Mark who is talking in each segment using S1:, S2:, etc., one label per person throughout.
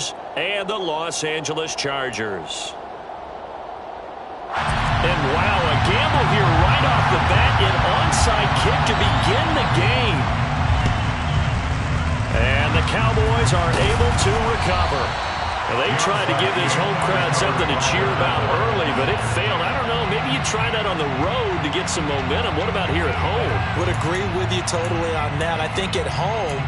S1: Raiders and the Los Angeles Chargers. And wow, a gamble here right off the bat. An onside kick to begin the game. And the Cowboys are able to recover. Well, they tried to give this home crowd something to cheer about early, but it failed. I don't know, maybe you try that on the road to get some momentum. What about here at home?
S2: Would agree with you totally on that. I think at home,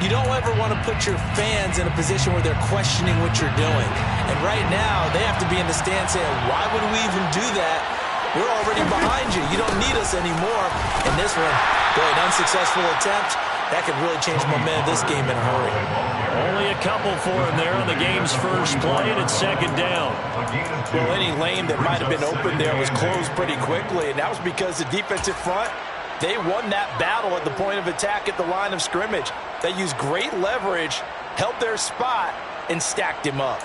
S2: you don't ever want to put your fans in a position where they're questioning what you're doing. And right now, they have to be in the stand saying, why would we even do that? We're already behind you. You don't need us anymore. And this one, boy, an unsuccessful attempt. That could really change the momentum of this game in a hurry.
S1: Only a couple for him there on the game's first play, and it's second down.
S2: Well, any lane that might have been open there was closed pretty quickly, and that was because the defensive front, they won that battle at the point of attack at the line of scrimmage. They used great leverage, held their spot, and stacked him up.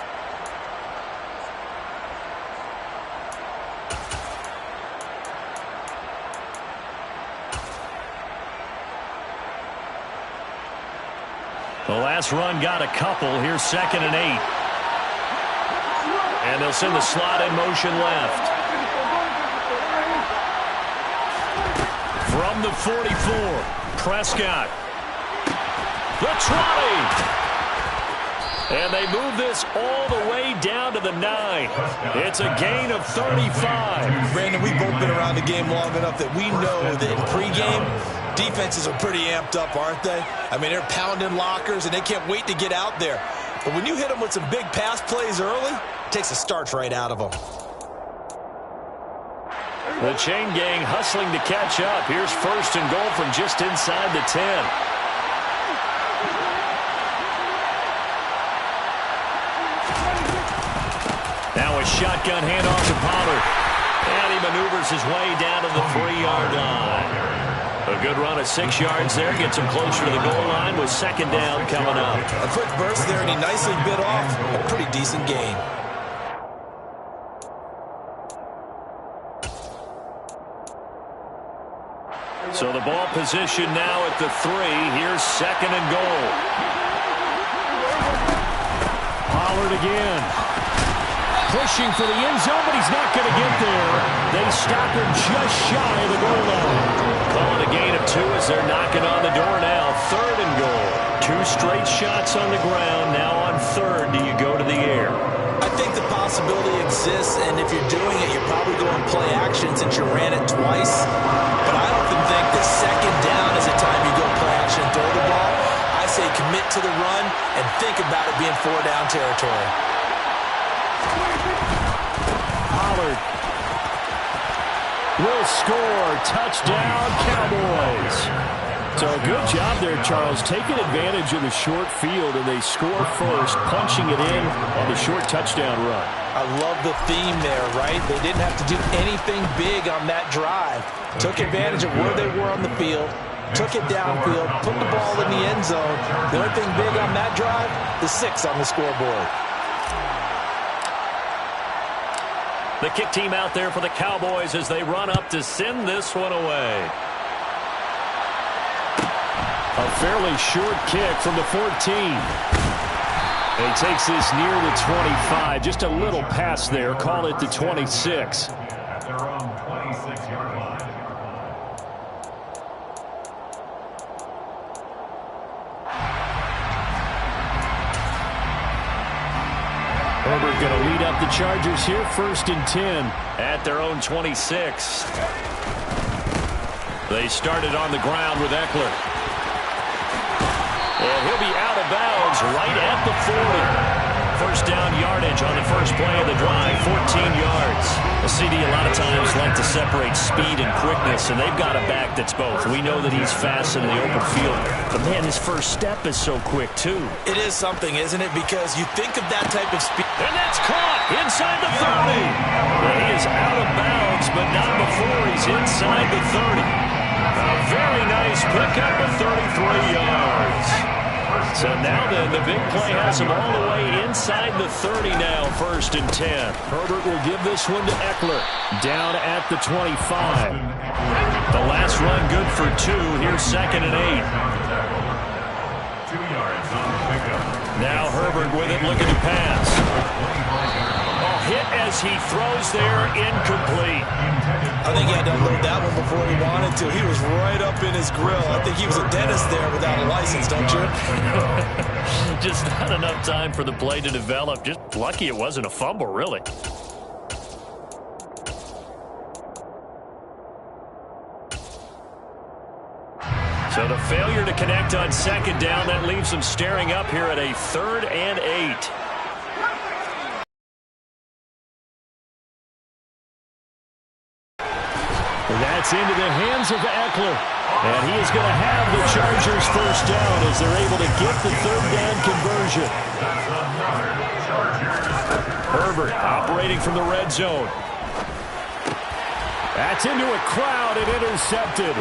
S1: The last run got a couple. Here's 2nd and 8. And they'll send the slot in motion left. From the 44, Prescott. The 20. And they move this all the way down to the 9. It's a gain of 35.
S2: Brandon, we've both been around the game long enough that we know that in pregame, defenses are pretty amped up, aren't they? I mean, they're pounding lockers, and they can't wait to get out there. But when you hit them with some big pass plays early, it takes the starch right out of them.
S1: The chain gang hustling to catch up. Here's 1st and goal from just inside the 10. Now a shotgun handoff to Pollard. And he maneuvers his way down to the 3-yard line. A good run of 6 yards there. Gets him closer to the goal line with 2nd down coming up.
S2: A quick burst there, and he nicely bit off a pretty decent gain.
S1: So the ball position now at the 3. Here's 2nd and goal. Pollard again. Pushing for the end zone, but he's not going to get there. They stop him just shy of the goal line. Calling a gain of 2 as they're knocking on the door now. 3rd and goal. 2 straight shots on the ground. Now on 3rd, do you go to the air?
S2: I think the possibility exists, and if you're doing it, you're probably going play action since you ran it twice. But I often think that 2nd down is the time you go play action and throw the ball. I say commit to the run and think about it being 4-down territory.
S1: Pollard will score. Touchdown, Cowboys. So a good job there, Charles, taking advantage of the short field, and they score first, punching it in on the short touchdown run.
S2: I love the theme there, right? They didn't have to do anything big on that drive. Took advantage of where they were on the field, took it downfield, put the ball in the end zone. The only thing big on that drive, the 6 on the scoreboard.
S1: The kick team out there for the Cowboys as they run up to send this one away. A fairly short kick from the 14. He takes this near the 25. Just a little pass there. Call it the 26.
S3: At their own 26-yard line.
S1: Herbert going to lead up the Chargers here. 1st and 10 at their own 26. They started on the ground with Eckler. And he'll be out of bounds right at the 40. 1st down yardage on the first play of the drive, 14 yards. A CD a lot of times like to separate speed and quickness, and they've got a back that's both. We know that he's fast in the open field, but man, his first step is so quick too.
S2: It is something, isn't it? Because you think of that type of speed.
S1: And that's caught inside the 30. Well, he is out of bounds, but not before he's inside the 30. A very nice pickup of 33 yards. So now then, the big play has him all the way inside the 30 now, 1st and 10. Herbert will give this one to Eckler, down at the 25. The last run good for 2. Here's 2nd and 8.
S3: 2 yards on the pickup.
S1: Now Herbert with it, looking to pass. Hit as he throws there, incomplete.
S2: I think he had to unload that one before he wanted to. He was right up in his grill. I think he was a dentist there without a license, don't you?
S1: Just not enough time for the play to develop. Just lucky it wasn't a fumble, really. So the failure to connect on second down, that leaves them staring up here at a 3rd and 8. That's into the hands of Eckler. And he is going to have the Chargers first down as they're able to get the 3rd down conversion. Herbert operating from the red zone. That's into a crowd and intercepted.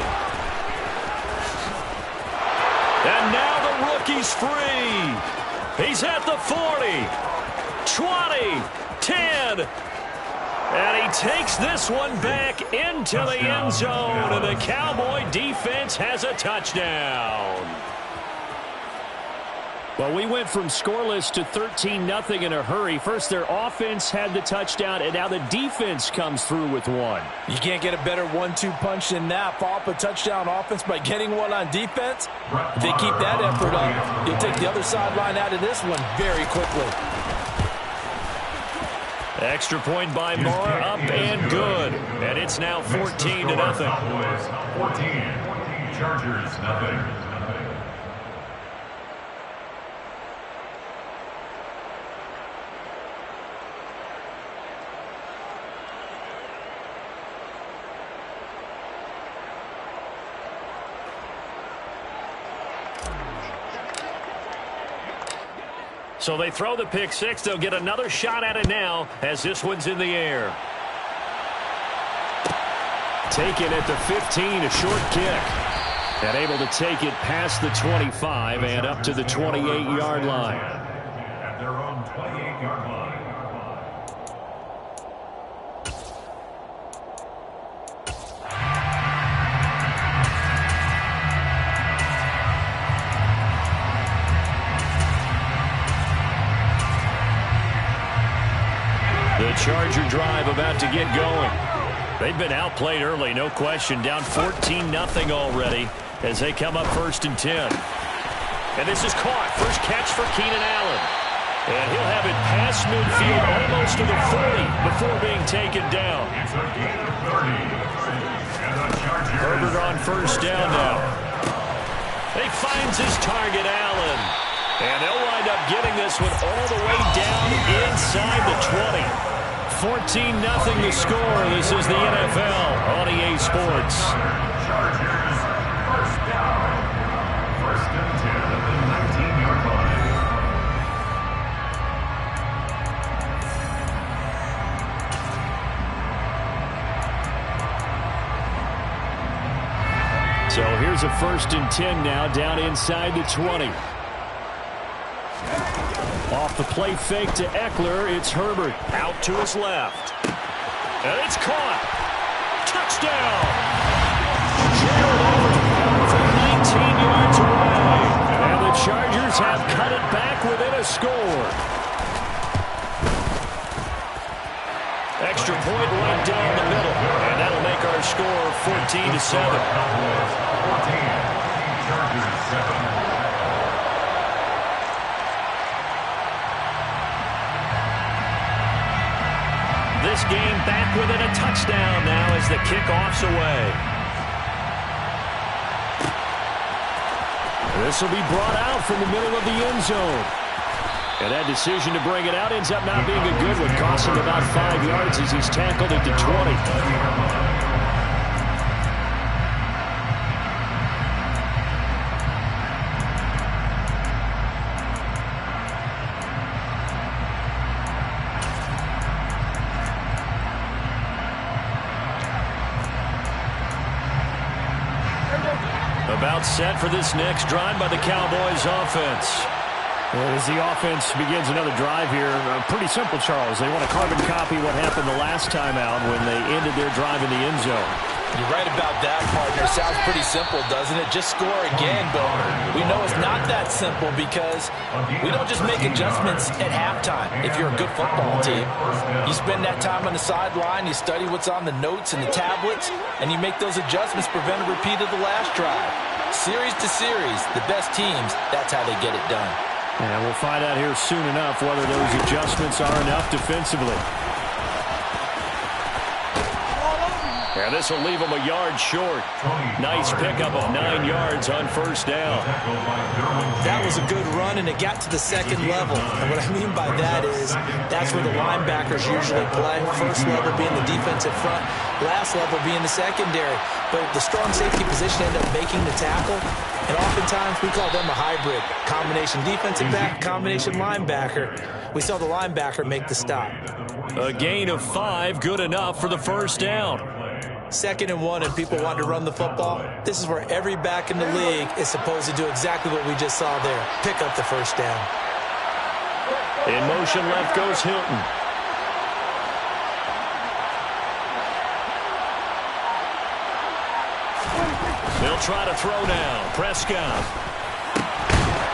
S1: And now the rookie's free. He's at the 40, 20, 10. And he takes this one back into the end zone, and the Cowboy defense has a touchdown. Well, we went from scoreless to 13-0 in a hurry. First, their offense had the touchdown, and now the defense comes through with one.
S2: You can't get a better 1-2 punch than that. Follow up a touchdown offense by getting one on defense. If they keep that effort up, you'll take the other sideline out of this one very quickly.
S1: Extra point by Moore, up and good. And it's now 14-0.
S3: 14, Chargers, nothing.
S1: So they throw the pick six. They'll get another shot at it now as this one's in the air. Taken at the 15, a short kick. And able to take it past the 25 and up to the 28-yard line.
S3: At their own 28-yard line.
S1: The Charger drive about to get going. They've been outplayed early, no question. Down 14-0 already as they come up 1st and 10. And this is caught. First catch for Keenan Allen. And he'll have it past midfield almost to the 40 before being taken down. Herbert on first down now. He finds his target, Allen. And they'll wind up getting this one all the way down inside the 20. 14-0 the score. This is the NFL on EA Sports.
S3: Chargers, first down. 1st and 10 at the 19-yard line.
S1: So here's a 1st and 10 now down inside the 20. Off the play fake to Eckler, it's Herbert out to his left. And it's caught. Touchdown. Gerald Everett from 19 yards away. And the Chargers have cut it back within a score. Extra point right down the middle. And that'll make our score 14-7.
S3: 14, Chargers 7.
S1: This game back within a touchdown now as the kickoff's away. This will be brought out from the middle of the end zone. And that decision to bring it out ends up not being a good one, costing about 5 yards as he's tackled at the 20. About set for this next drive by the Cowboys offense.
S4: Well, as the offense begins another drive here, pretty simple, Charles. They want to carbon copy what happened the last time out when they ended their drive in the end zone.
S2: You're right about that, partner. Sounds pretty simple, doesn't it? Just score again, but we know it's not that simple because we don't just make adjustments at halftime. If you're a good football team, you spend that time on the sideline, you study what's on the notes and the tablets, and you make those adjustments, prevent a repeat of the last drive. Series to series, the best teams, that's how they get it done.
S4: And we'll find out here soon enough whether those adjustments are enough defensively. And this will leave him a yard short. Nice pickup of 9 yards on first down.
S2: That was a good run, and it got to the second level. And what I mean by that is that's where the linebackers usually play. First level being the defensive front, last level being the secondary. But the strong safety position ended up making the tackle. And oftentimes we call them a hybrid. Combination defensive back, combination linebacker. We saw the linebacker make the stop.
S1: A gain of 5, good enough for the first down.
S2: 2nd and 1, and people want to run the football. This is where every back in the league is supposed to do exactly what we just saw there. Pick up the first down.
S1: In motion left goes Hilton. They'll try to throw now. Prescott.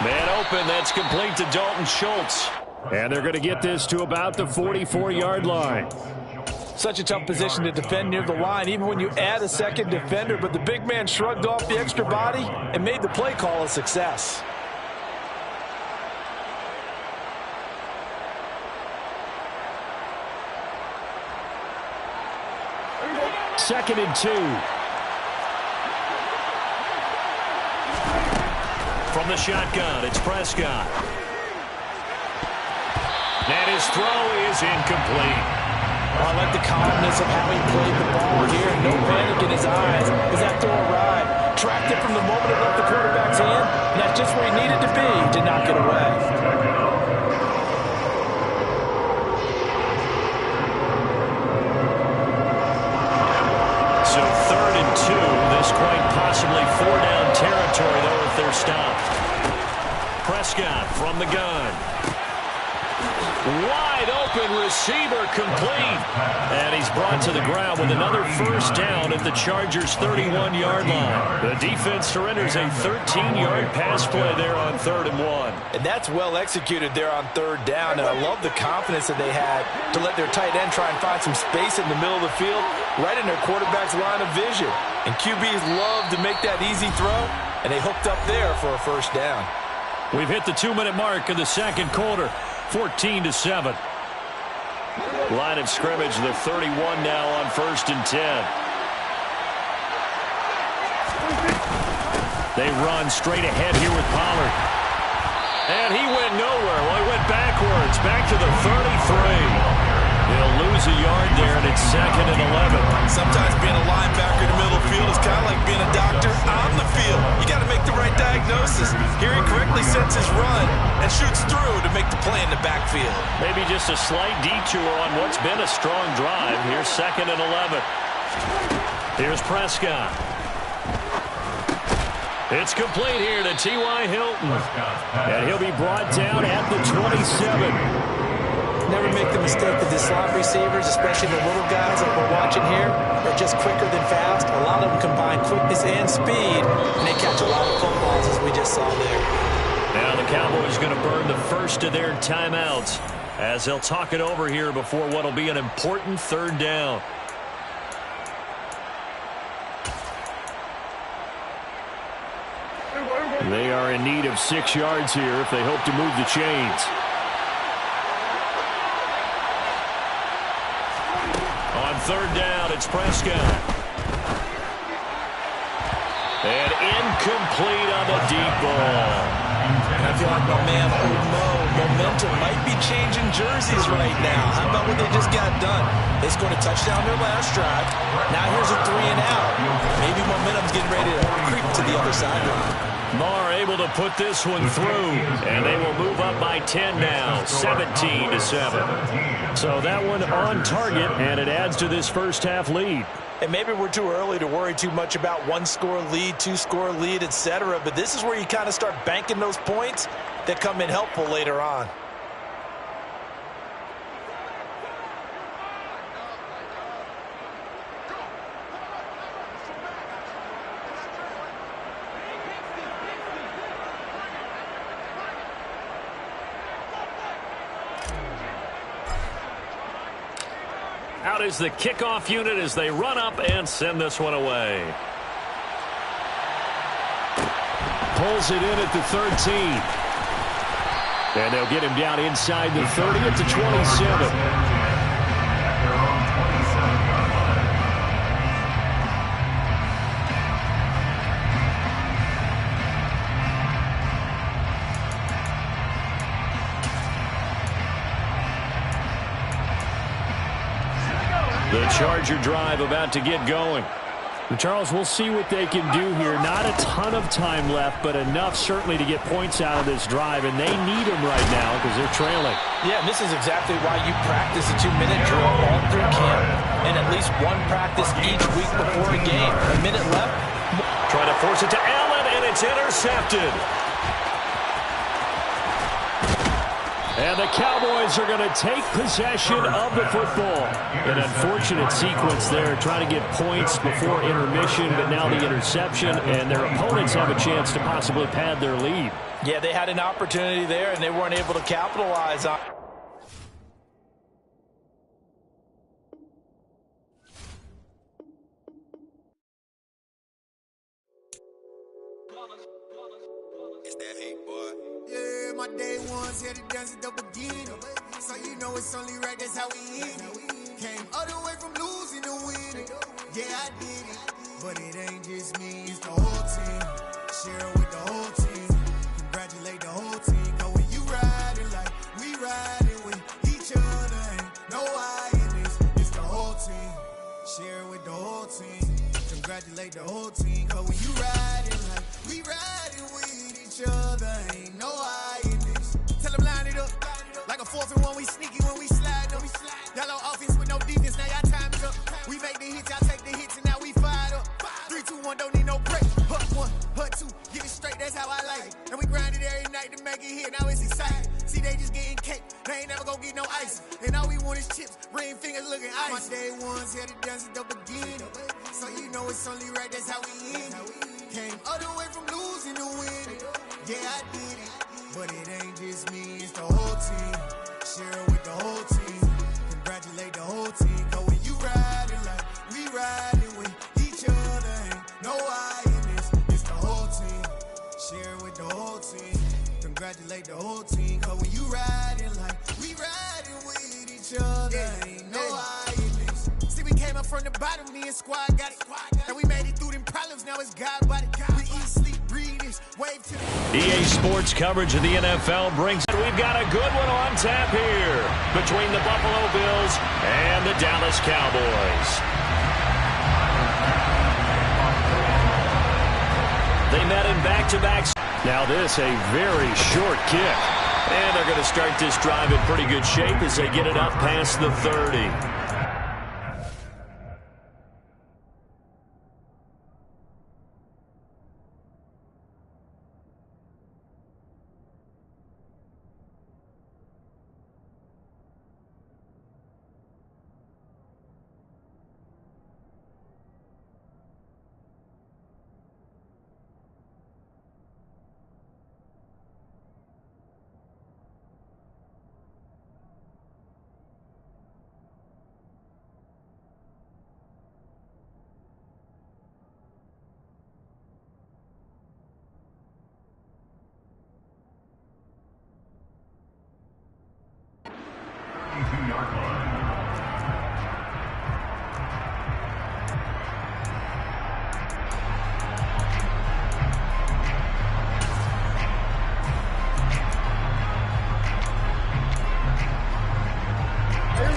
S1: Man open. That's complete to Dalton Schultz.
S4: And they're going to get this to about the 44-yard line.
S2: Such a tough position to defend near the line, even when you add a second defender. But the big man shrugged off the extra body and made the play call a success.
S4: Second and 2.
S1: From the shotgun, it's Prescott. And his throw is incomplete.
S2: I like the calmness of how he played the ball here. No panic in his eyes as that throw arrived. Tracked it from the moment it left the quarterback's hand, and that's just where he needed to be to knock it away.
S1: So 3rd and 2. This quite possibly 4-down territory, though, if they're stopped. Prescott from the gun. Wide open receiver complete. And he's brought to the ground with another first down at the Chargers' 31-yard line. The defense surrenders a 13-yard pass play there on 3rd and 1.
S2: And that's well executed there on 3rd down. And I love the confidence that they had to let their tight end try and find some space in the middle of the field, right in their quarterback's line of vision. And QBs love to make that easy throw, and they hooked up there for a first down.
S1: We've hit the 2-minute mark of the second quarter. 14-7. Line of scrimmage, the 31 now on 1st and 10. They run straight ahead here with Pollard. And he went nowhere. Well, he went backwards, back to the 33. They'll lose a yard there, and it's 2nd and 11.
S2: Sometimes being a linebacker in the middle of the field is kind of like being a doctor on the field. You got to make the right diagnosis. Here he correctly sets his run and shoots through to make the play in the backfield.
S1: Maybe just a slight detour on what's been a strong drive. Here's 2nd and 11. Here's Prescott. It's complete here to T.Y. Hilton.
S4: And he'll be brought down at the 27.
S2: Never make the mistake that the slot receivers, especially the little guys that we're watching here, are just quicker than fast. A lot of them combine quickness and speed, and they catch a lot of footballs, as we just saw there.
S1: Now the Cowboys going to burn the first of their timeouts as they'll talk it over here before what will be an important 3rd down.
S4: They are in need of 6 yards here if they hope to move the chains.
S1: On 3rd down, it's Prescott. And incomplete on the deep ball.
S2: And I feel like my man, momentum might be changing jerseys right now. How about what they just got done? They scored a touchdown their last drive. Now here's a 3 and out. Maybe momentum's getting ready to creep to the other sideline.
S1: Marr able to put this one through, and they will move up by 10 now, 17-7.
S4: So that one on target, and it adds to this first half lead.
S2: And maybe we're too early to worry too much about 1-score lead, 2-score lead, etc. But this is where you kind of start banking those points that come in helpful later on.
S1: Out is the kickoff unit as they run up and send this one away. Pulls it in at the 13. And they'll get him down inside the 30 at the 27. The Charger drive about to get going.
S4: And Charles, we'll see what they can do here. Not a ton of time left, but enough certainly to get points out of this drive, and they need them right now because they're trailing.
S2: Yeah, and this is exactly why you practice a 2-minute drill all through camp and at least one practice each week before a game. A minute left.
S1: Trying to force it to Allen, and it's intercepted.
S4: And the Cowboys are going to take possession of the football. An unfortunate sequence there, trying to get points before intermission, but now the interception, and their opponents have a chance to possibly pad their lead.
S2: Yeah, they had an opportunity there, and they weren't able to capitalize on it.
S5: It's that hate, boy. Yeah, my day ones had to dance at the beginning. So you know it's only right, that's how we hit it. Came all the way from losing to winning. Yeah, I did it. But it ain't just me, it's the whole team. Share it with the whole team. Congratulate the whole team. Cause when you riding like we riding with each other, ain't no I in this. It's the whole team. Share it with the whole team. Congratulate the whole team. Cause when you riding like we riding with each other, ain't no I in this. Tell them line it up. Like a 4th and 1, we sneaky when we slide them. Yellow offense with no defense, now y'all time is up. We make the hits, y'all take the hits, and now we fired up. 3, 2, 1, don't need no break. Hut 1, hut 2, get it straight, that's how I like it. And we grind it every night to make it hit, now it's exciting. See, they just getting cake, they ain't never gonna get no ice. And all we want is chips, ring fingers looking ice. My day ones had to dance at the beginning. So you know it's only right, that's how we end it. Came all the way from losing to winning. Yeah, I did it. But it ain't just me, it's the whole team. Share it with the whole team. Congratulate the whole team. Cause when you riding like we riding with each other, ain't no I in this. It's the whole team. Share it with the whole team. Congratulate the whole team. Cause when you riding like we riding with each other, ain't no I in this. See, we came up from the bottom, me and squad got it. And we made it through them problems, now it's God body. We eat, sleep, breathe this, wave to the
S1: EA Sports coverage of the NFL brings. We've got a good one on tap here between the Buffalo Bills and the Dallas Cowboys. They met in back-to-back. Now this, a very short kick. And they're going to start this drive in pretty good shape as they get it up past the 30.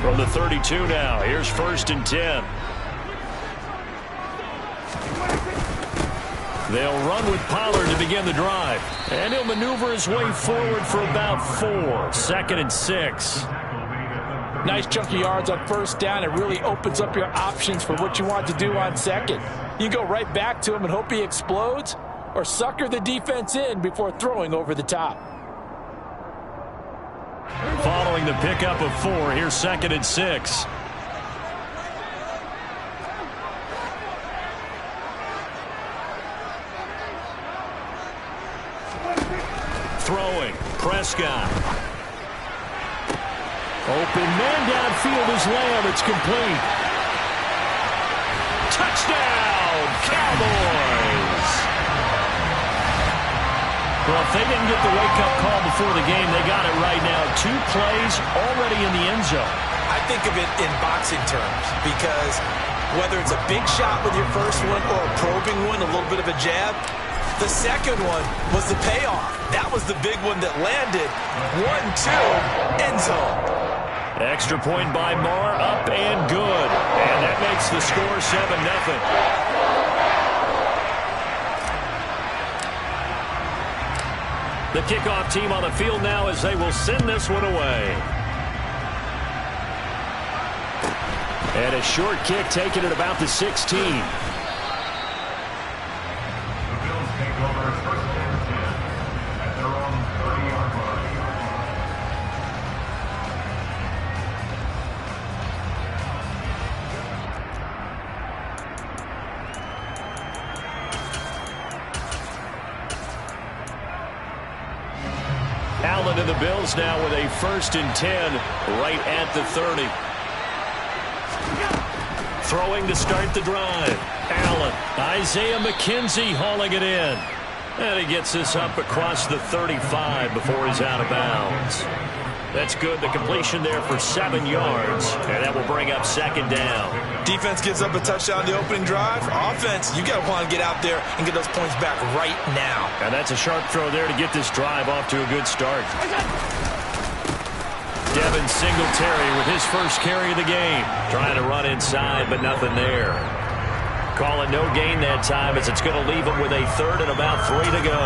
S1: From the 32 now, here's 1st and 10. They'll run with Pollard to begin the drive. And he'll maneuver his way forward for about 4. 2nd and 6.
S2: Nice chunk of yards on 1st down. It really opens up your options for what you want to do on 2nd. You go right back to him and hope he explodes, or sucker the defense in before throwing over the top.
S1: Following the pickup of 4, here's 2nd and 6. Throwing, Prescott.
S4: Open man downfield is Lamb. It's complete. Touchdown, Cowboys! Well, if they didn't get the wake-up call before the game, they got it right now. 2 plays already in the end zone.
S2: I think of it in boxing terms because whether it's a big shot with your first one or a probing one, a little bit of a jab, the second one was the payoff. That was the big one that landed. 1-2, end zone.
S4: Extra point by Marr, up and good. And that makes the score 7-0. The kickoff team on the field now as they will send this one away. And a short kick taken at about the 16.
S3: The Bills take over first and 10 at their own 30-yard line.
S4: Allen and the Bills now with a 1st and 10 right at the 30. Throwing to start the drive. Allen. Isaiah McKenzie hauling it in. And he gets this up across the 35 before he's out of bounds. That's good. The completion there for 7 yards. And that will bring up 2nd down.
S2: Defense gives up a touchdown the opening drive. Offense, you got to want to get out there and get those points back right now.
S4: And that's a sharp throw there to get this drive off to a good start. Devin Singletary with his first carry of the game. Trying to run inside, but nothing there. Calling no gain that time as it's going to leave him with a 3rd and about 3 to go.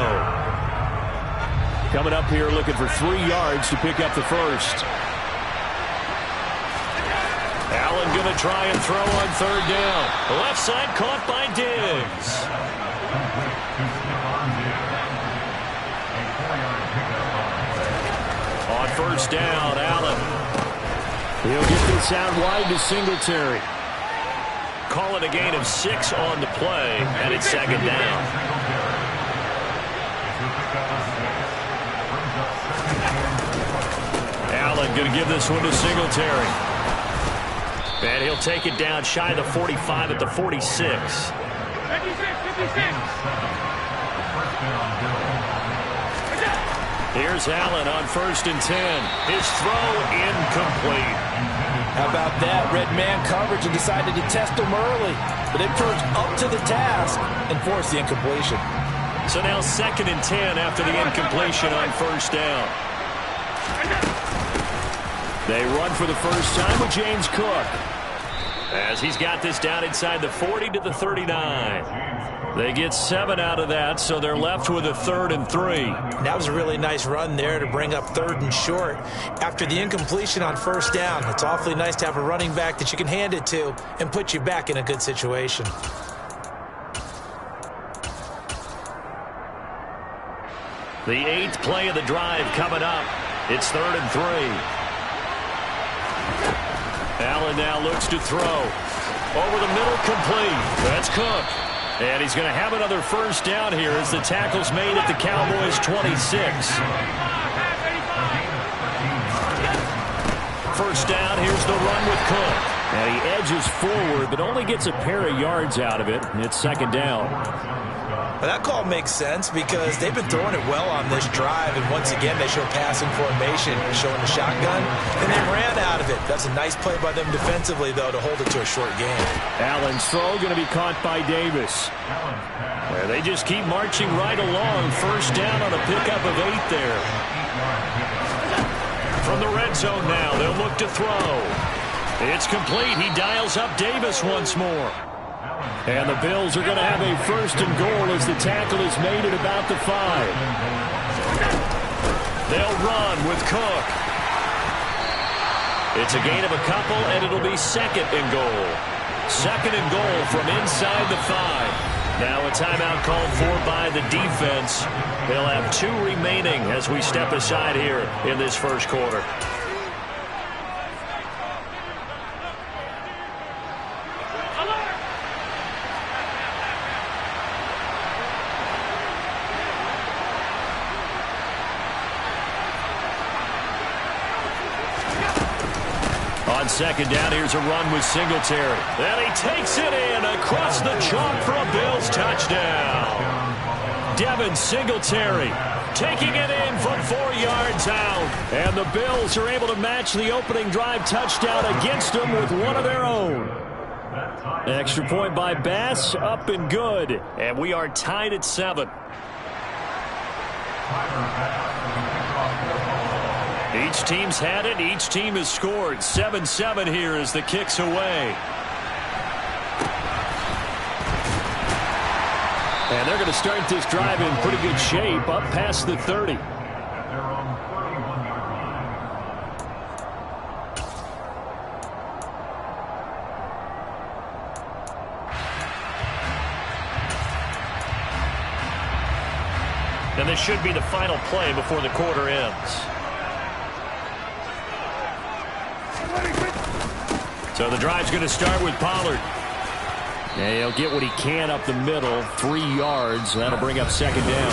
S6: Coming up here looking for 3 yards to pick up the first.
S4: Allen going to try and throw on 3rd down. Left side caught by Diggs. On 1st down, Allen.
S6: He'll get this out wide to Singletary.
S4: Call it a gain of 6 on the play, and it's 2nd down. Allen going to give this one to Singletary. And he'll take it down shy of the 45 at the 46. 56. Here's Allen on 1st and 10. His throw incomplete.
S2: How about that? Red man coverage and decided to test him early. But they proved up to the task and forced the incompletion.
S4: So now 2nd and 10 after the incompletion on 1st down. They run for the first time with James Cook. As he's got this down inside the 40 to the 39. They get 7 out of that, so they're left with a 3rd and 3.
S2: That was a really nice run there to bring up 3rd and short. After the incompletion on 1st down, it's awfully nice to have a running back that you can hand it to and put you back in a good situation.
S4: The 8th play of the drive coming up. It's 3rd and 3. Allen now looks to throw. Over the middle, complete. That's Cook. And he's going to have another 1st down here as the tackle's made at the Cowboys' 26. 1st down, here's the run with Cook.
S6: And he edges forward, but only gets a pair of yards out of it. It's 2nd down.
S2: Well, that call makes sense because they've been throwing it well on this drive, and once again they show passing formation, showing the shotgun, and they ran out of it. That's a nice play by them defensively, though, to hold it to a short game.
S6: Allen's throw going to be caught by Davis.
S4: Well, they just keep marching right along. 1st down on a pickup of 8 there. From the red zone now, they'll look to throw. It's complete. He dials up Davis once more.
S6: And the Bills are going to have a 1st and goal as the tackle is made at about the 5.
S4: They'll run with Cook. It's a gain of a couple, and it'll be 2nd and goal. 2nd and goal from inside the 5. Now a timeout called for by the defense. They'll have 2 remaining as we step aside here in this 1st quarter. On second down, here's a run with Singletary. And he takes it in across the chalk for a Bills touchdown. Devin Singletary taking it in from 4 yards out. And the Bills are able to match the opening drive touchdown against them with one of their own. Extra point by Bass, up and good. And we are tied at 7. Each team's had it. Each team has scored. 7-7 here as the kick's away. And they're going to start this drive in pretty good shape, up past the 30. And this should be the final play before the quarter ends. So the drive's going to start with Pollard. And he'll get what he can up the middle, 3 yards. That'll bring up second down.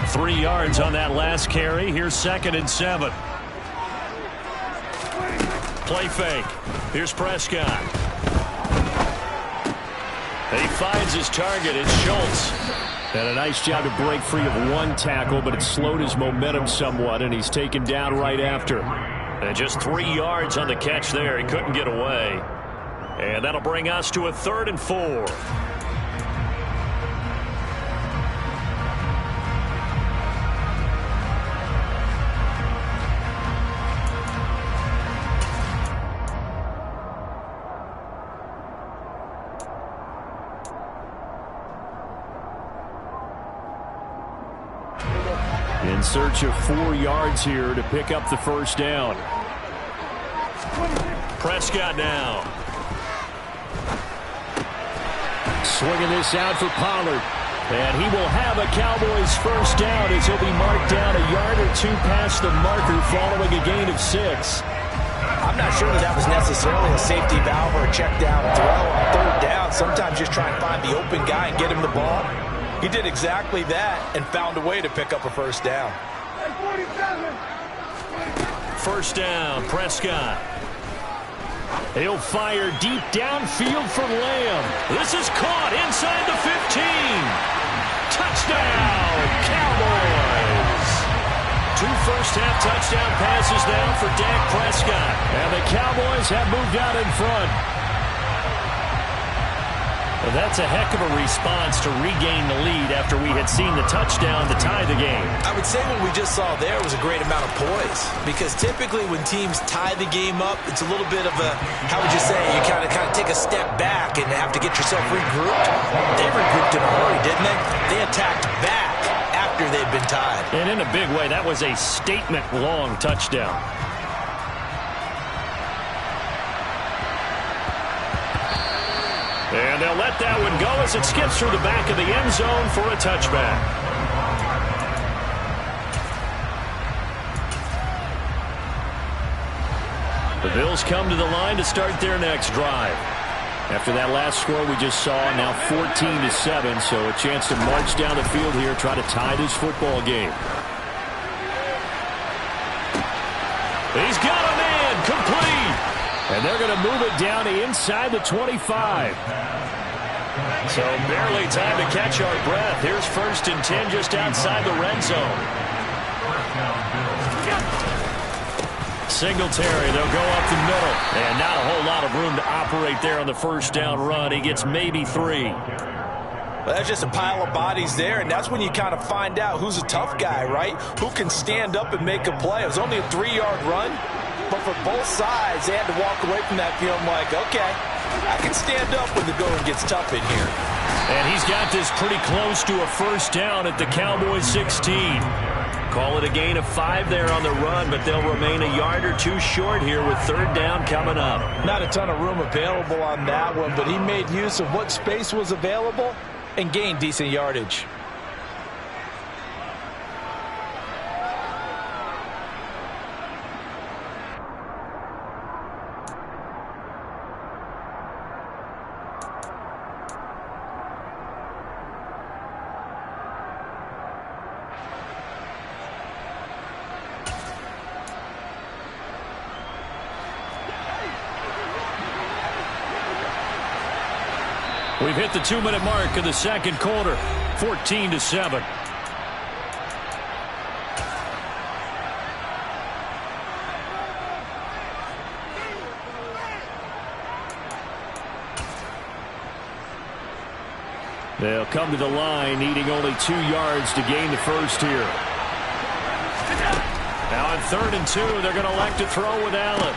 S4: Three yards on that last carry. Here's 2nd and 7. Play fake. Here's Prescott. He finds his target. It's Schultz. And a nice job to break free of one tackle, but it slowed his momentum somewhat, and he's taken down right after. And just 3 yards on the catch there. He couldn't get away. And that'll bring us to a 3rd and 4. In search of 4 yards here to pick up the first down. Prescott now. Swinging this out for Pollard. And he will have a Cowboys first down as he'll be marked down a yard or 2 past the marker following a gain of 6.
S2: I'm not sure that was necessarily a safety valve or a check down throw on 3rd down. Sometimes just try and find the open guy and get him the ball. He did exactly that and found a way to pick up a first down.
S4: First down, Prescott. He'll fire deep downfield for Lamb. This is caught inside the 15. Touchdown, Cowboys. 2 first-half touchdown passes now for Dak Prescott. And the Cowboys have moved out in front. Well, that's a heck of a response to regain the lead after we had seen the touchdown to tie the game.
S2: I would say what we just saw there was a great amount of poise, because typically when teams tie the game up, it's a little bit of a, how would you say, you kind of take a step back and have to get yourself regrouped. They regrouped in a hurry, didn't they? They attacked back after they'd been tied.
S4: And in a big way, that was a statement-long touchdown. And they'll let that one go as it skips through the back of the end zone for a touchback. The Bills come to the line to start their next drive. After that last score we just saw, now 14-7, so a chance to march down the field here, try to tie this football game. He's got a man, complete. And they're going to move it down to inside the 25. So barely time to catch our breath. Here's 1st and 10 just outside the red zone. Singletary, they'll go up the middle. And not a whole lot of room to operate there on the first down run. He gets maybe 3.
S2: Well, that's just a pile of bodies there, and that's when you kind of find out who's a tough guy, right? Who can stand up and make a play. It was only a 3-yard run, but for both sides, they had to walk away from that feeling like, okay, I can stand up when the going gets tough in here.
S4: And he's got this pretty close to a first down at the Cowboys 16. Call it a gain of 5 there on the run, but they'll remain a yard or 2 short here with 3rd down coming up.
S2: Not a ton of room available on that one, but he made use of what space was available and gained decent yardage.
S4: We've hit the 2-minute mark of the second quarter, 14-7. They'll come to the line, needing only 2 yards to gain the first here. Now on 3rd and 2, they're going to elect to throw with Allen.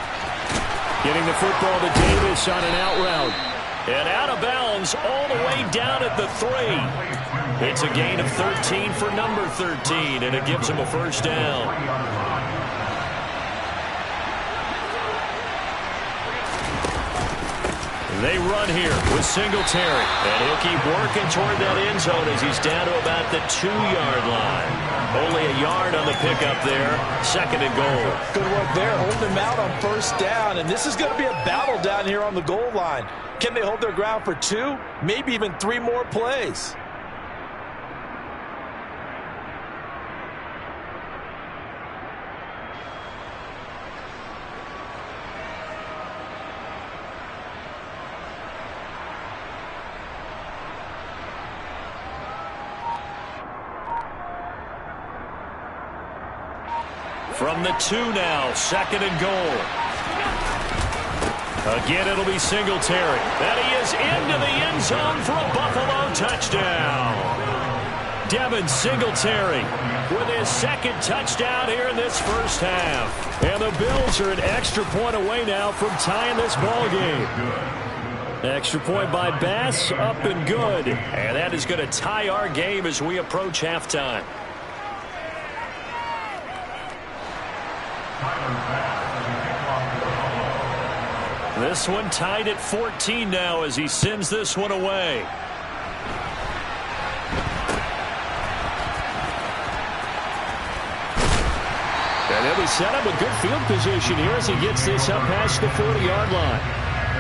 S4: Getting the football to Davis on an out route. And out of bounds all the way down at the 3. It's a gain of 13 for number 13, and it gives him a first down. They run here with Singletary, and he'll keep working toward that end zone as he's down to about the 2-yard line. Only a yard on the pickup there, 2nd and goal.
S2: Good work there, holding him out on first down, and this is going to be a battle down here on the goal line. Can they hold their ground for 2, maybe even 3 more plays?
S4: From the 2 now, 2nd and goal. Again, it'll be Singletary. And he is into the end zone for a Buffalo touchdown. Devin Singletary with his 2nd touchdown here in this first half. And the Bills are an extra point away now from tying this ball game. Extra point by Bass, up and good. And that is going to tie our game as we approach halftime. This one tied at 14 now as he sends this one away. And then we set up a good field position here as he gets this up past the 40-yard line.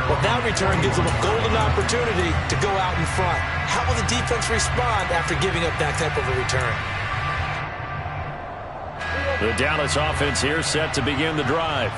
S2: Well, that return gives him a golden opportunity to go out in front. How will the defense respond after giving up that type of a return?
S4: The Dallas offense here set to begin the drive.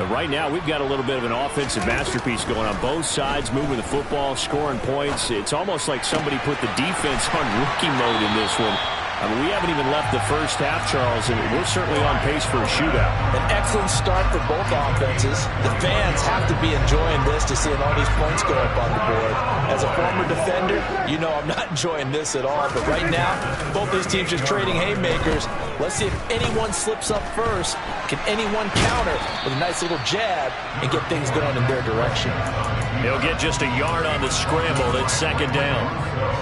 S4: Right now, we've got a little bit of an offensive masterpiece going on both sides, moving the football, scoring points. It's almost like somebody put the defense on rookie mode in this one. I mean, we haven't even left the first half, Charles, and we're certainly on pace for a shootout.
S2: An excellent start for both offenses. The fans have to be enjoying this to seeing all these points go up on the board. As a former defender, you know I'm not enjoying this at all. But right now, both these teams just trading haymakers. Let's see if anyone slips up first. Can anyone counter with a nice little jab and get things going in their direction?
S4: He'll get just a yard on the scramble. It's 2nd down.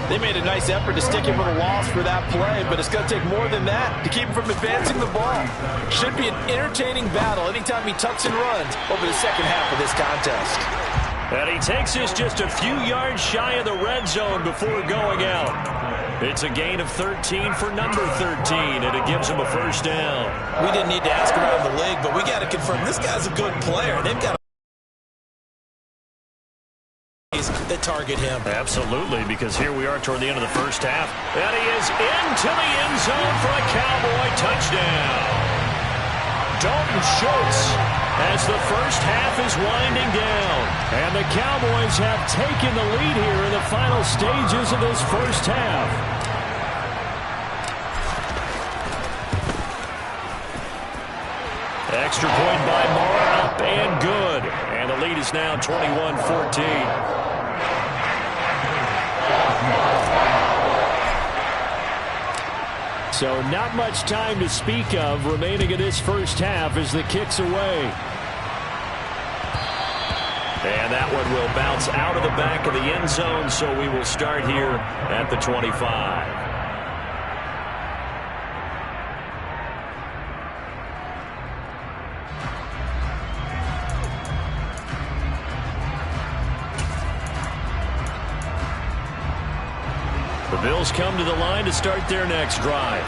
S2: They made a nice effort to stick him with a loss for that play, but it's going to take more than that to keep him from advancing the ball. Should be an entertaining battle anytime he tucks and runs over the second half of this contest.
S4: And he takes us just a few yards shy of the red zone before going out. It's a gain of 13 for number 13, and it gives him a first down.
S2: We didn't need to ask around the league, but we got to confirm this guy's a good player. They've got that target him.
S4: Absolutely, because here we are toward the end of the first half. And he is into the end zone for a Cowboy touchdown. Dalton Schultz as the first half is winding down. And the Cowboys have taken the lead here in the final stages of this first half. Extra point by Moore, up and good. And the lead is now 21-14. So not much time to speak of remaining in this first half as the kick's away. And that one will bounce out of the back of the end zone, so we will start here at the 25. The Bills come to the line to start their next drive.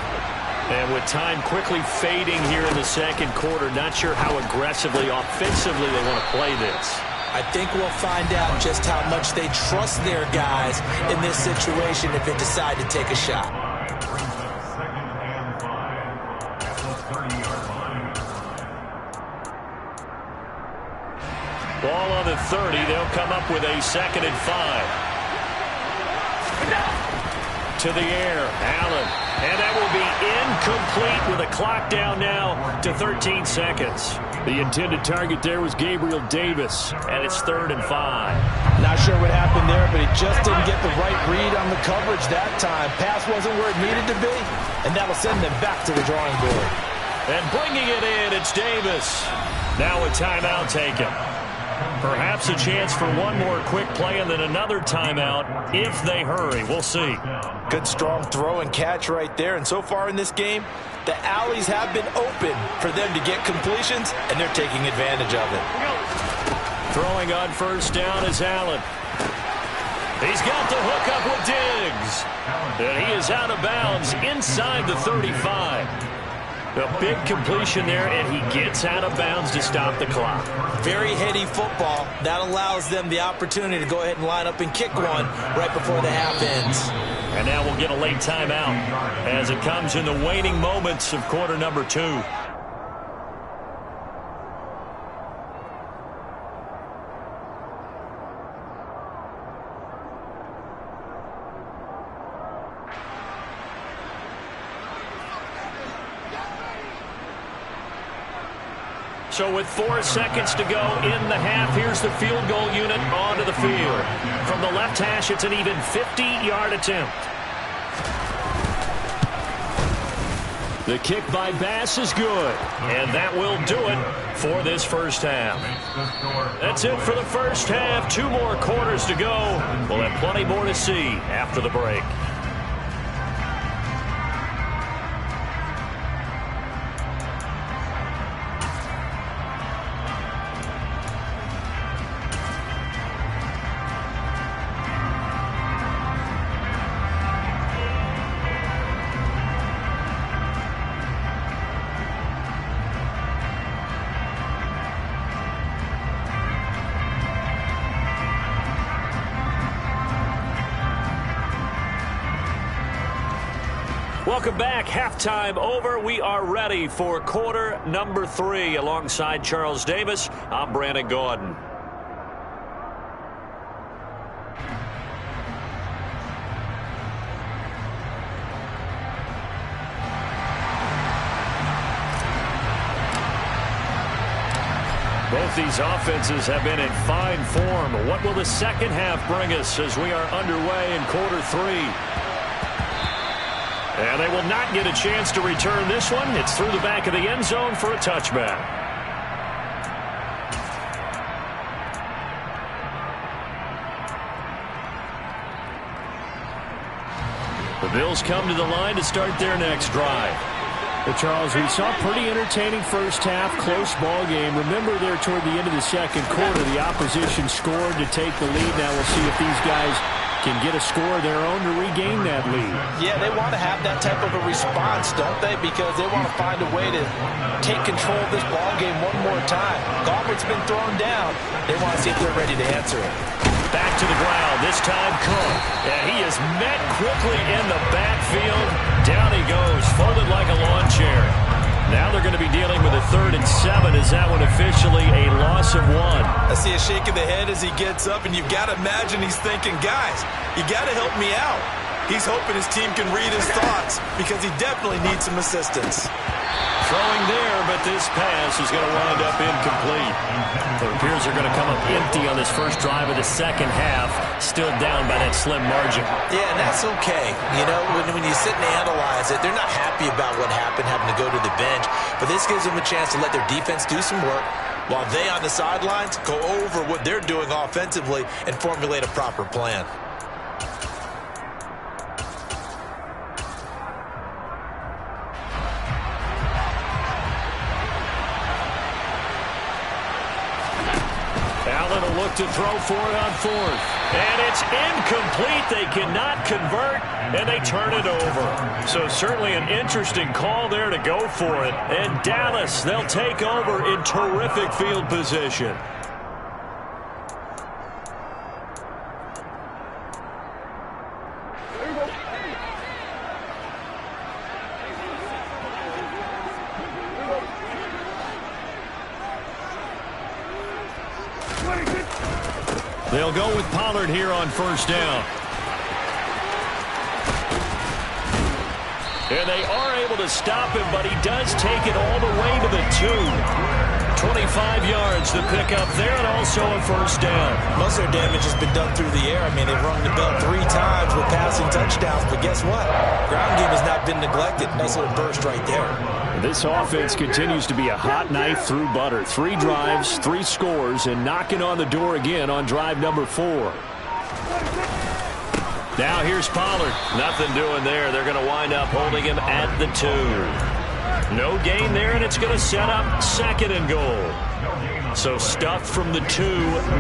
S4: And with time quickly fading here in the second quarter, not sure how aggressively, offensively they want to play this.
S2: I think we'll find out just how much they trust their guys in this situation if they decide to take a shot.
S4: Ball on the 30. They'll come up with a 2nd and 5. To the air, Allen. And that will be incomplete with a clock down now to 13 seconds. The intended target there was Gabriel Davis, and it's 3rd and 5.
S2: Not sure what happened there, but he just didn't get the right read on the coverage that time. Pass wasn't where it needed to be, and that'll send them back to the drawing board.
S4: And bringing it in, it's Davis. Now a timeout taken. Perhaps a chance for one more quick play and then another timeout if they hurry. We'll see.
S2: Good strong throw and catch right there. And so far in this game, the alleys have been open for them to get completions, and they're taking advantage of it.
S4: Throwing on first down is Allen. He's got the hook up with Diggs. And he is out of bounds inside the 35. A big completion there, and he gets out of bounds to stop the clock.
S2: Very heady football. That allows them the opportunity to go ahead and line up and kick one right before the half ends.
S4: And now we'll get a late timeout as it comes in the waning moments of quarter number 2. So with 4 seconds to go in the half, here's the field goal unit onto the field. From the left hash, it's an even 50-yard attempt. The kick by Bass is good, and that will do it for this first half. That's it for the first half. 2 more quarters to go. We'll have plenty more to see after the break. Welcome back. Halftime over. We are ready for quarter number 3. Alongside Charles Davis, I'm Brandon Gaudin. Both these offenses have been in fine form. What will the second half bring us as we are underway in quarter 3? And they will not get a chance to return this one. It's through the back of the end zone for a touchback. The Bills come to the line to start their next drive.
S6: Well, Charles, we saw a pretty entertaining first half, close ball game. Remember there toward the end of the second quarter, the opposition scored to take the lead. Now we'll see if these guys can get a score of their own to regain that lead.
S2: Yeah, they want to have that type of a response, don't they? Because they want to find a way to take control of this ball game one more time. Gauntlet's been thrown down. They want to see if they're ready to answer it.
S4: Back to the ground, this time Cook. And he is met quickly in the backfield. Down he goes, folded like a lawn chair. Now they're going to be dealing with a 3rd and 7. Is that one officially a loss of 1?
S2: I see a shake of the head as he gets up, and you've got to imagine he's thinking, guys, you got to help me out. He's hoping his team can read his thoughts because he definitely needs some assistance.
S4: Throwing there, but this pass is going to wind up incomplete. It appears they're going to come up empty on this first drive of the second half, still down by that slim margin.
S2: Yeah, and that's okay. You know, when you sit and analyze it, they're not happy about what happened, having to go to the bench, but this gives them a chance to let their defense do some work while they on the sidelines go over what they're doing offensively and formulate a proper plan.
S4: Allen will look to throw for it on 4th. And it's incomplete. They cannot convert, and they turn it over. So certainly an interesting call there to go for it. And Dallas, they'll take over in terrific field position. They'll go with Pollard here on first down.
S1: And they are able to stop him, but he does take it all the way to the 2. 25 yards to pick up there, and also a first down.
S2: Most of their damage has been done through the air. I mean, they've rung the bell 3 times with passing touchdowns, but guess what? Ground game has not been neglected. Nice little burst right there.
S6: This offense continues to be a hot knife through butter. 3 drives, 3 scores, and knocking on the door again on drive number 4.
S1: Now here's Pollard. Nothing doing there. They're going to wind up holding him at the 2. No gain there, and it's going to set up 2nd and goal. So stuffed from the 2.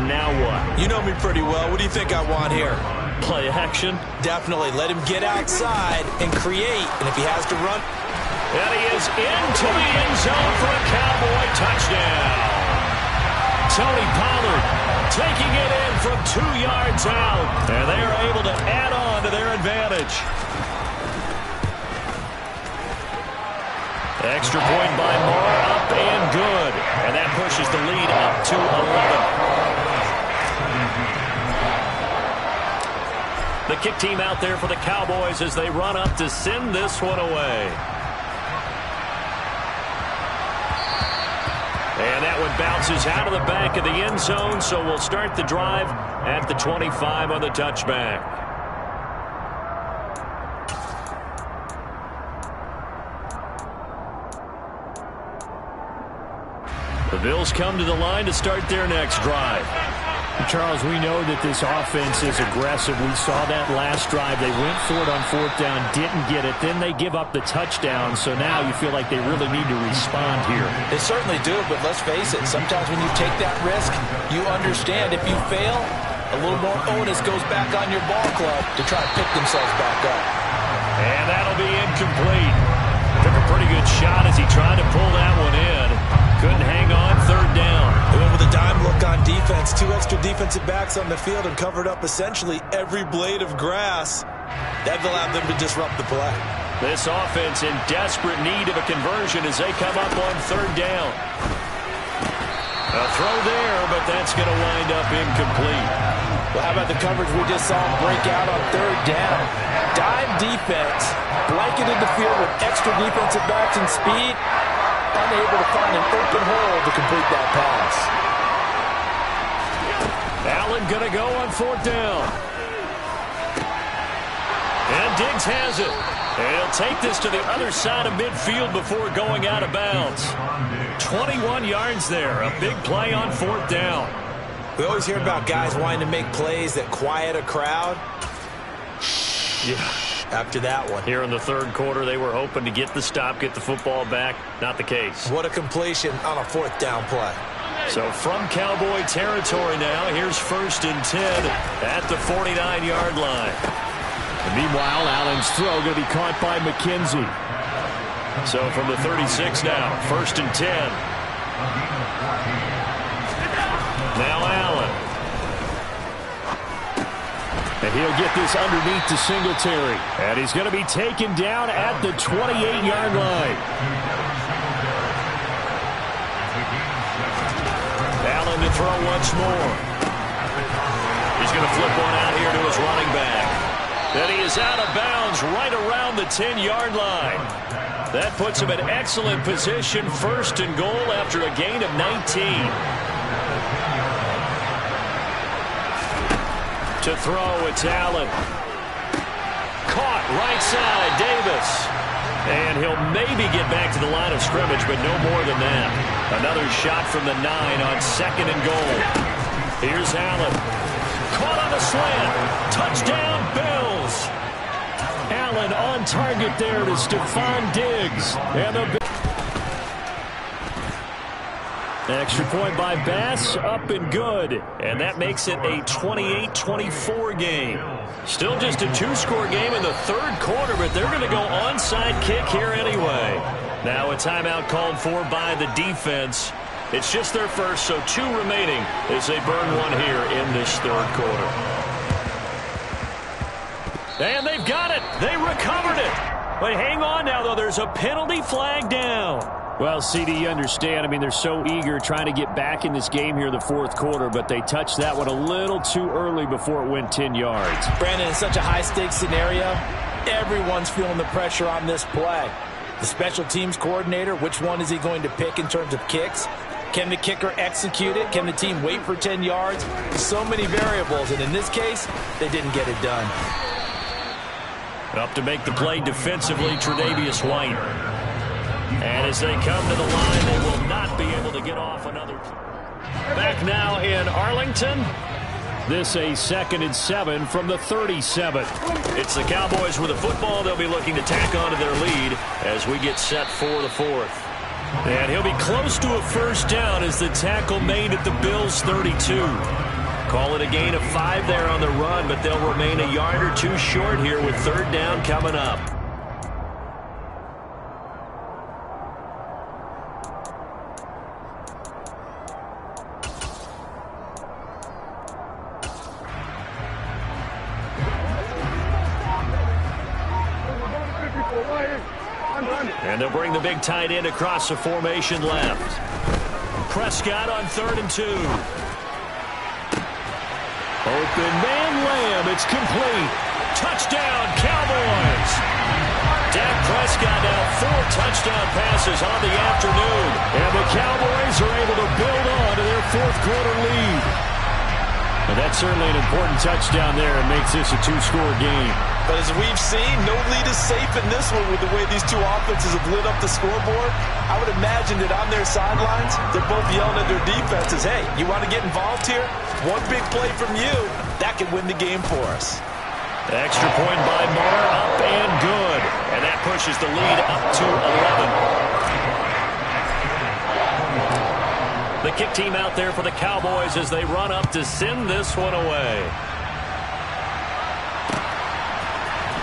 S1: Now what?
S2: You know me pretty well. What do you think I want here?
S1: Play action?
S2: Definitely. Let him get outside and create. And if he has to run.
S1: And he is into the end zone for a Cowboy touchdown. Tony Pollard taking it in from 2 yards out. And they are able to add on to their advantage. Extra point by Moore, up and good. And that pushes the lead up to 11. The kick team out there for the Cowboys as they run up to send this one away. And that one bounces out of the back of the end zone, so we'll start the drive at the 25 on the touchback. The Bills come to the line to start their next drive.
S6: Charles, we know that this offense is aggressive. We saw that last drive. They went for it on 4th down, didn't get it. Then they give up the touchdown. So now you feel like they really need to respond here.
S2: They certainly do, but let's face it. Sometimes when you take that risk, you understand if you fail, a little more onus goes back on your ball club to try to pick themselves back up.
S1: And that'll be incomplete. Took a pretty good shot as he tried to pull that one in. Couldn't hang on 3rd down.
S2: They went with a dime look on defense. 2 extra defensive backs on the field and covered up essentially every blade of grass. That allowed them to disrupt the play.
S1: This offense in desperate need of a conversion as they come up on 3rd down. A throw there, but that's going to wind up incomplete.
S2: Well, how about the coverage we just saw him break out on 3rd down? Dime defense, blanketed the field with extra defensive backs and speed. Unable to find an open hole to complete that pass.
S1: Allen going to go on 4th down. And Diggs has it. And he'll take this to the other side of midfield before going out of bounds. 21 yards there. A big play on 4th down.
S2: We always hear about guys wanting to make plays that quiet a crowd.
S1: Yeah.
S2: After that one.
S1: Here in the 3rd quarter, they were hoping to get the stop, get the football back. Not the case.
S2: What a completion on a 4th down play.
S1: So from Cowboy territory now, here's 1st and 10 at the 49-yard line.
S6: And meanwhile, Allen's throw going to be caught by McKenzie.
S1: So from the 36 now, 1st and 10. Now Allen.
S6: And he'll get this underneath to Singletary.
S1: And he's going to be taken down at the 28-yard line. Allen to throw once more. He's going to flip one out here to his running back. Then he is out of bounds right around the 10-yard line. That puts him in excellent position, 1st and goal after a gain of 19. To throw, it's Allen. Caught right side, Davis. And he'll maybe get back to the line of scrimmage, but no more than that. Another shot from the 9 on 2nd and goal. Here's Allen. Caught on a slant. Touchdown, Bills.
S6: Allen on target there to Stephon Diggs. And the
S1: extra point by Bass, up and good. And that makes it a 28-24 game. Still just a 2-score game in the 3rd quarter, but they're going to go onside kick here anyway. Now a timeout called for by the defense. It's just their first, so 2 remaining as they burn one here in this 3rd quarter. And they've got it. They recovered it. But hang on now, though. There's a penalty flag down.
S6: Well, CD, you understand. I mean, they're so eager trying to get back in this game here in the 4th quarter, but they touched that one a little too early before it went 10 yards.
S2: Brandon, in such a high-stakes scenario, Everyone's feeling the pressure on this play. The special teams coordinator, which one is he going to pick in terms of kicks? Can the kicker execute it? Can the team wait for 10 yards? So many variables, and in this case, they didn't get it done.
S4: Up to make the play defensively, Tre'Davious White. And as they come to the line, they will not be able to get off another. Back now in Arlington. This a 2nd and 7 from the 37. It's the Cowboys with the football. They'll be looking to tack onto their lead as we get set for the 4th. And he'll be close to a first down as the tackle made at the Bills' 32. Call it a gain of 5 there on the run, but they'll remain a yard or 2 short here with 3rd down coming up. And they'll bring the big tight end across the formation left. Prescott on 3rd and 2. Open man Lamb. It's complete. Touchdown, Cowboys. Dak Prescott now 4 touchdown passes on the afternoon. And the Cowboys are able to build on to their 4th quarter lead. And that's certainly an important touchdown there and makes this a 2-score game.
S2: But as we've seen, no lead is safe in this one with the way these two offenses have lit up the scoreboard. I would imagine that on their sidelines, they're both yelling at their defenses, hey, you want to get involved here? One big play from you, that could win the game for us.
S4: Extra point by Moore, up and good. And that pushes the lead up to 11. The kick team out there for the Cowboys as they run up to send this one away.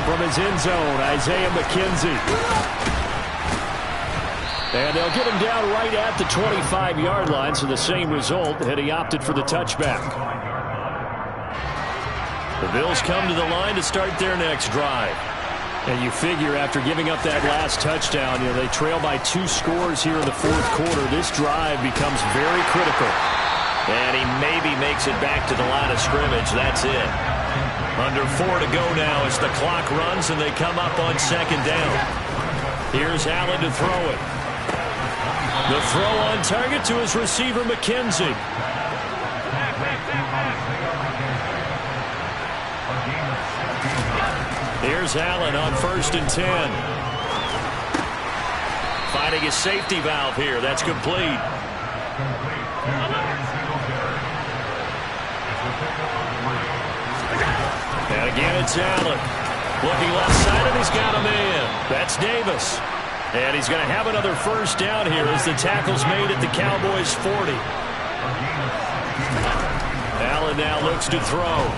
S4: From his end zone, Isaiah McKenzie. And they'll get him down right at the 25-yard line, so the same result had he opted for the touchback. The Bills come to the line to start their next drive. And you figure after giving up that last touchdown, they trail by 2 scores here in the 4th quarter. This drive becomes very critical. And he maybe makes it back to the line of scrimmage. That's it. Under 4 to go now as the clock runs and they come up on 2nd down. Here's Allen to throw it. The throw on target to his receiver, McKenzie. Here's Allen on 1st and 10. Finding his safety valve here. That's complete. And again, it's Allen. Looking left side, and he's got a man. That's Davis. And he's going to have another first down here as the tackle's made at the Cowboys' 40. Allen now looks to throw.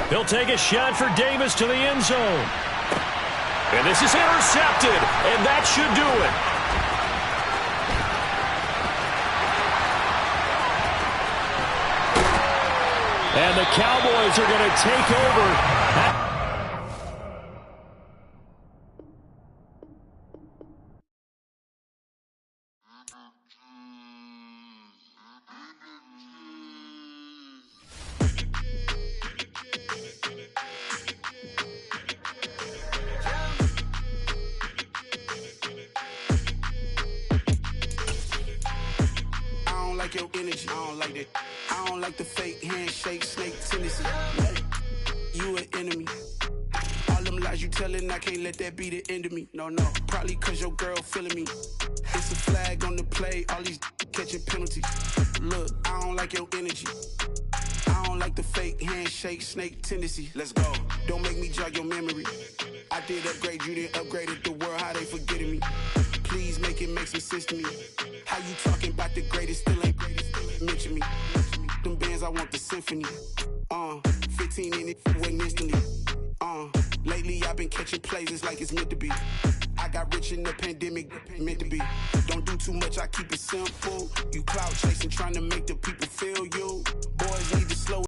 S4: He'll take a shot for Davis to the end zone. And this is intercepted, and that should do it. And the Cowboys are going to take over.
S7: Your energy, I don't like that. I don't like the fake handshake, snake tendency. You an enemy. All them lies you telling, I can't let that be the end of me. No, probably cause your girl feeling me. It's a flag on the play, all these catching penalties. Look, I don't like your energy. I don't like the fake handshake, snake tendency. Let's go. Don't make me jog your memory. I did upgrade, you didn't upgrade it. The world, how they forgetting me. Please make it make some sense to me. How you talking about the greatest, still ain't mention me. Them bands, I want the symphony. 15 in it, waiting instantly. Lately I've been catching plays, it's like it's meant to be. I got rich in the pandemic, meant to be. Don't do too much, I keep it simple. You clout chasing, trying to make the people feel you. Boys need to slow